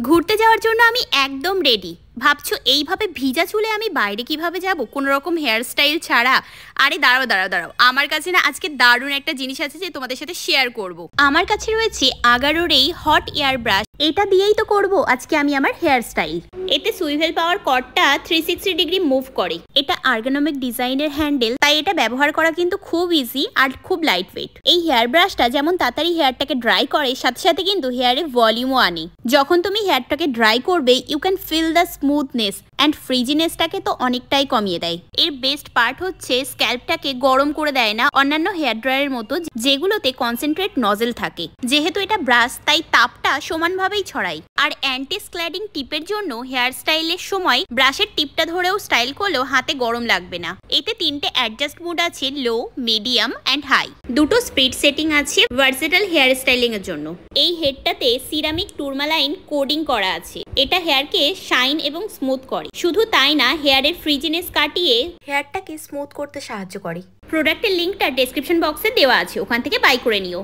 ঘুরতে যাওয়ার জন্য আমি একদম রেডি। ভাবছো এইভাবে ভিজা চুলে আমি বাইরে কিভাবে যাব কোনো রকম হেয়ার স্টাইল ছাড়া? আরে দাঁড়াও দাঁড়াও দাঁড়াও, আমার কাছে না আজকে দারুণ একটা জিনিস আছে যে তোমাদের সাথে শেয়ার করব। আমার কাছে রয়েছে আগারোর এই হট এয়ার ব্রাশ। এটা দিয়েই তো করব আজকে আমি আমার হেয়ার স্টাইল। এতে সুইভেল পাওয়ার কর্ডটা 360 ডিগ্রি মুভ করে। এটা আর্গোনমিক ডিজাইনের হ্যান্ডেল, তাই এটা ব্যবহার করা কিন্তু খুব ইজি আর খুব লাইট ওয়েট। এই হেয়ার ব্রাশটা যেমন তাড়াতাড়ি হেয়ারটাকে ড্রাই করে, সাথে সাথে কিন্তু হেয়ারে ভলিউমও আনে। যখন তুমি হেয়ারটাকে ড্রাই করবে, you can feel the smoothness and ফ্রিজিনেসটাকে তো অনেকটাই কমিয়ে দেয়। এর বেস্ট পার্ট হচ্ছে স্ক্যাল্পটাকে গরম করে দেয় না অন্যান্য হেয়ার ড্রায়ারের মতো, যেগুলোতে কনসেন্ট্রেট নজেল থাকে। যেহেতু এটা ব্রাশ, তাই তাপটা সমানভাবেই ছড়ায়। আর অ্যান্টি স্ক্ল্যাডিং টিপের জন্য হেয়ার স্টাইলের সময় ব্রাশের টিপটা ধরেও স্টাইল করলেও হাতে গরম লাগবে না। এতে 3টে অ্যাডজাস্ট মোড আছে, লো, মিডিয়াম অ্যান্ড হাই। দুটো স্পিড সেটিং আছে ভার্সেটাল হেয়ার স্টাইলিং এর জন্য। এই হেডটাতে সিরামিক টুরমালাইন কোডিং করা আছে। এটা হেয়ারকে শাইন এবং স্মুথ করে। শুধু তাই না, হেয়ারের ফ্রিজিনেস কাটিয়ে হেয়ারটাকে স্মুথ করতে সাহায্য করে। প্রোডাক্টের লিঙ্কটা ডেসক্রিপশন বক্সে দেওয়া আছে, ওখান থেকে বাই করে নিও।